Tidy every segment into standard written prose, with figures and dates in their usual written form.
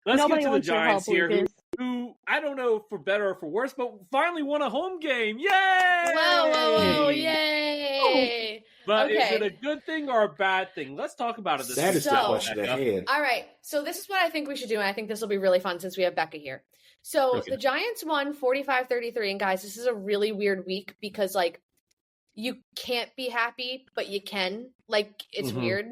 Let's Nobody get to the wants your Giants help, here, Lucas. who I don't know for better or for worse, but finally won a home game. Yay! Whoa, yay! But Okay. is it a good thing or a bad thing? Let's talk about it this That week. is the question ahead. All right. So this is what I think we should do, and I think this will be really fun since we have Becca here. So the Giants won 45-33, and guys, this is a really weird week because, like, you can't be happy, but you can. Like, it's weird.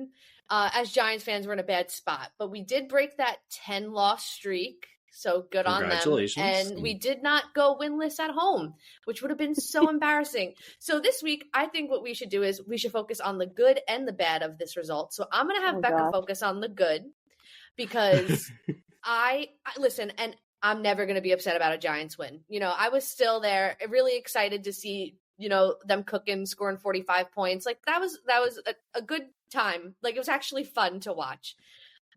As Giants fans, we're in a bad spot. But we did break that 10-loss streak, so good on them. Congratulations. And we did not go winless at home, which would have been so embarrassing. So this week, I think what we should do is we should focus on the good and the bad of this result. So I'm going to have Becca focus on the good because I listen, and I'm never going to be upset about a Giants win. You know, I was still there, really excited to see, you know, them cooking, scoring 45 points. Like that was a good time. Like it was actually fun to watch.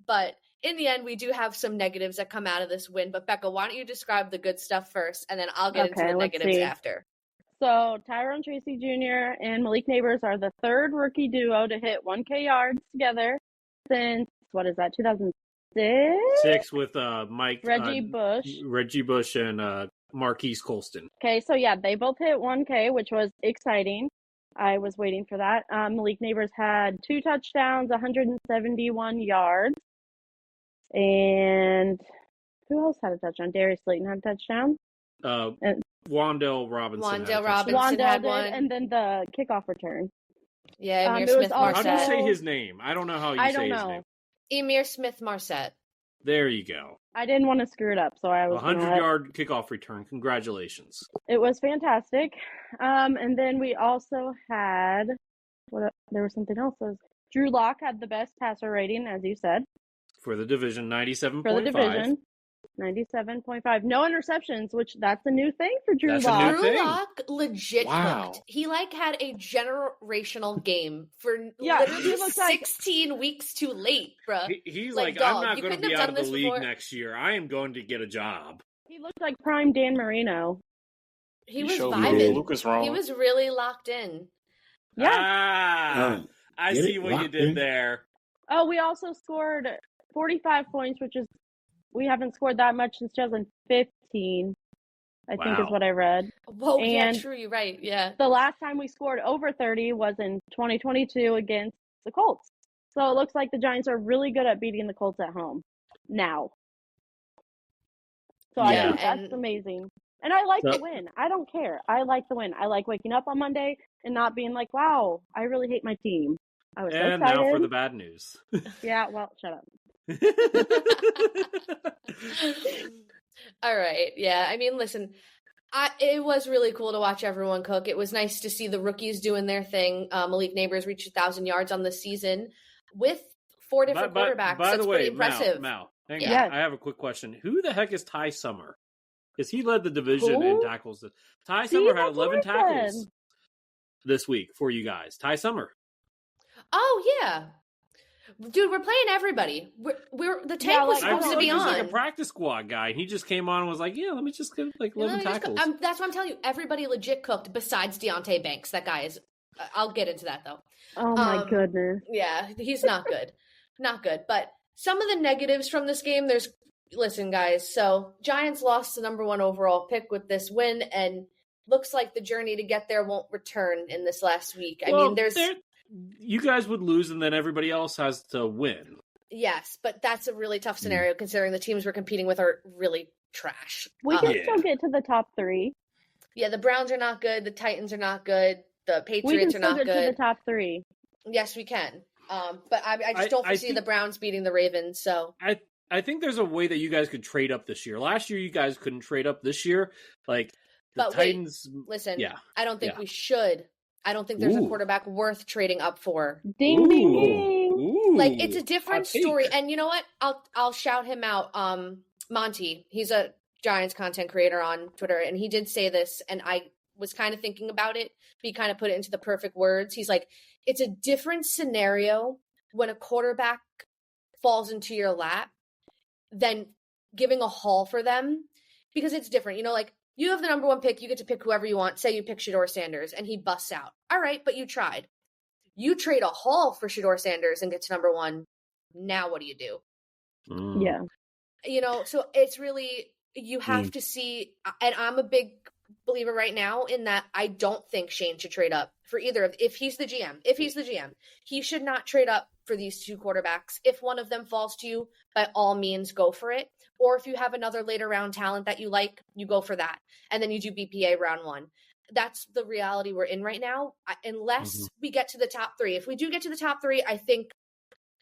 But in the end, we do have some negatives that come out of this win. But Becca, why don't you describe the good stuff first, and then I'll get into the negatives after. So Tyrone Tracy Jr. and Malik Neighbors are the third rookie duo to hit 1K yards together since, 2006? 6 with Reggie Bush and Marquise Colston. Okay, so yeah, they both hit 1K, which was exciting. I was waiting for that. Malik Neighbors had 2 touchdowns, 171 yards. And who else had a touchdown? Darius Slayton had a touchdown. Wandale Robinson had one. And then the kickoff return. Yeah, Emir Smith-Marset. How do you say his name? I don't know how you say his name. Emir Smith-Marset. There you go. I didn't want to screw it up, so I was 100-yard kickoff return. Congratulations. It was fantastic. And then we also had there was something else. Drew Lock had the best passer rating, as you said. For the division, 97.5. For the division, 97.5. No interceptions, which that's a new thing for Drew Lock. Drew Lock legit cooked. He had a generational game for literally 16 weeks too late, bro. He's like, I'm not going to be out of the league next year. I am going to get a job. He looked like prime Dan Marino. He was vibing. Lucas wrong. He was really locked in. Yeah. I see what you did there. Oh, we also scored 45 points, which is, we haven't scored that much since 2015, I think is what I read. Whoa, yeah, true, you're right, yeah. The last time we scored over 30 was in 2022 against the Colts. So it looks like the Giants are really good at beating the Colts at home now. So I think that's amazing. And I like the win. I don't care. I like the win. I like waking up on Monday and not being like, wow, I really hate my team. I was so excited. Now for the bad news. Yeah, well, shut up. All right. Yeah. I mean, listen, it was really cool to watch everyone cook. It was nice to see the rookies doing their thing. Malik Neighbors reached 1,000 yards on the season with 4 different quarterbacks. By the way, pretty impressive. Mal, hang on. I have a quick question. Who the heck is Ty Summer? Because he led the division in tackles. Ty Summer had 11 tackles this week for you guys. Ty Summer. Oh, yeah. Dude, we're playing everybody. We're the tank was supposed to be on. He's like a practice squad guy, and he just came on and was like, "Yeah, let me just get 11 tackles." That's what I'm telling you. Everybody legit cooked besides Deontay Banks. That guy is. I'll get into that though. Oh my goodness. Yeah, he's not good, not good. But some of the negatives from this game. Listen, guys. So Giants lost the number 1 overall pick with this win, and looks like the journey to get there won't return in this last week. I mean, you guys would lose, and then everybody else has to win. Yes, but that's a really tough scenario considering the teams we're competing with are really trash. We can still get to the top 3. Yeah, the Browns are not good. The Titans are not good. The Patriots are not good. We can still get to the top 3. Yes, we can. But I just don't foresee the Browns beating the Ravens. So I think there's a way that you guys could trade up this year. Last year, you guys couldn't trade up. This year, Titans. Listen, I don't think we should. I don't think there's a quarterback worth trading up for. Ding, ding, ding. Like, it's a different story. And you know what? I'll shout him out. Monty, he's a Giants content creator on Twitter, and he did say this, and I was kind of thinking about it. He kind of put it into the perfect words. He's like, it's a different scenario when a quarterback falls into your lap than giving a haul for them, because it's different. You know, like, you have the number 1 pick. You get to pick whoever you want. Say you pick Shedeur Sanders and he busts out. All right, but you tried. You trade a haul for Shedeur Sanders and get to number 1. Now what do you do? Yeah. So it's really, you have to see, and I'm a big believer right now in that I don't think Shane should trade up for either of, if he's the GM, he should not trade up for these two quarterbacks. If one of them falls to you, by all means, go for it. Or if you have another later round talent that you like, you go for that. And then you do BPA round 1. That's the reality we're in right now. Unless we get to the top 3. If we do get to the top 3, I think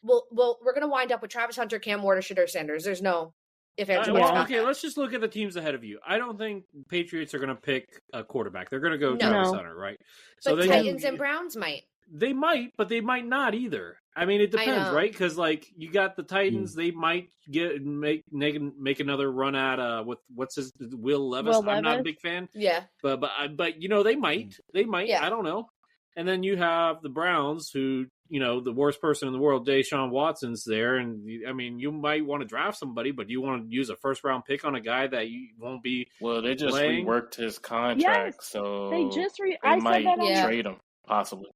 we're going to wind up with Travis Hunter, Cam Ward, or Shedeur Sanders. There's no if ands, okay, let's just look at the teams ahead of you. I don't think Patriots are going to pick a quarterback. They're going to go Travis Hunter, right? So but Titans and Browns might. They might, but they might not either. I mean, it depends, right? Because you got the Titans, they might make another run at what's his Will Levis. I'm not a big fan. Yeah, but they might. Yeah. I don't know. And then you have the Browns, who the worst person in the world, Deshaun Watson's there, and I mean, you might want to draft somebody, but you want to use a first round pick on a guy that you won't be. Well, they just reworked his contract, so they just might trade him possibly.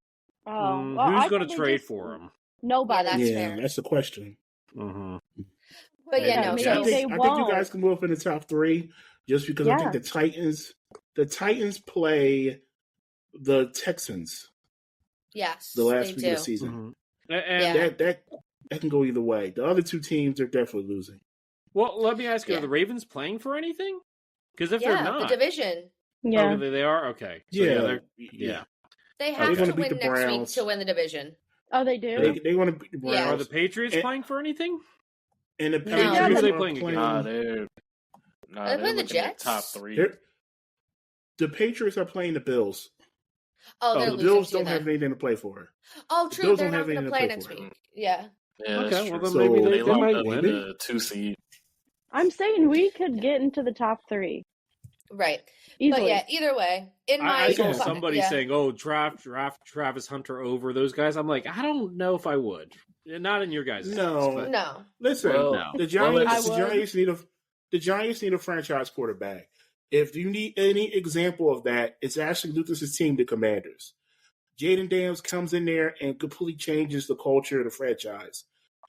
Who's going to trade for him? Nobody. That's the question. Mm-hmm. But I think you guys can move up in the top 3 just because I think the Titans play the Texans. Yes, the last week of the season. And that can go either way. The other 2 teams are definitely losing. Well, let me ask you: are the Ravens playing for anything? Because if they're not, the division. Yeah, they are. Okay. So they have to win next week to win the division. Oh, they do. They want to beat the Browns. Are the Patriots playing for anything? And the Patriots are they playing against? They're playing the Jets. Top 3. The Patriots are playing the Bills. Oh, the Bills don't have anything to play for. Oh, true. They're not going to play next week. Yeah. Okay. Well, then maybe they might win. The 2 seed. I'm saying we could get into the top 3. Right. Easily. But either way, I saw somebody saying, draft Travis Hunter over those guys. I'm like, I don't know if I would. Not in your guys' No. Listen, the Giants need a franchise quarterback. If you need any example of that, it's Ashley Lucas's team, the Commanders. Jaden Daniels comes in there and completely changes the culture of the franchise.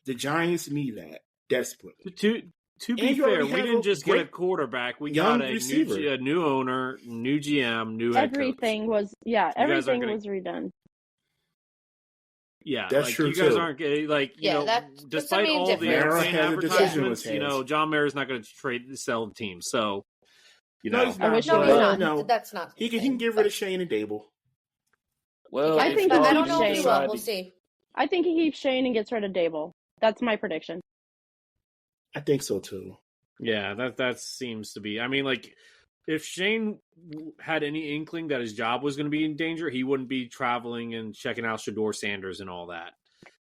The Giants need that desperately. To be fair, we didn't just get a quarterback. We got a new owner, new GM, new head everything coach. Everything was redone. Yeah, that's true. You guys aren't despite all the advertisements, John Mayer's not going to sell the team. So, he's not. No, that's not. He can get rid of Shane and Dable. Well, I think I don't know if he will. We'll see. I think he keeps Shane and gets rid of Dable. That's my prediction. I think so too. Yeah, that seems to be. I mean, if Shane had any inkling that his job was going to be in danger, he wouldn't be traveling and checking out Shedeur Sanders and all that.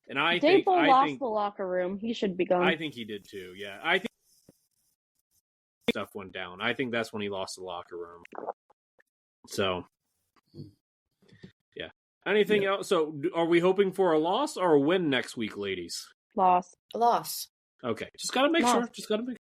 And I think lost the locker room. He should be gone. I think he did too. Yeah, I think stuff went down. I think that's when he lost the locker room. So, yeah. Anything else? So, are we hoping for a loss or a win next week, ladies? Loss. Loss. Okay, just gotta make sure.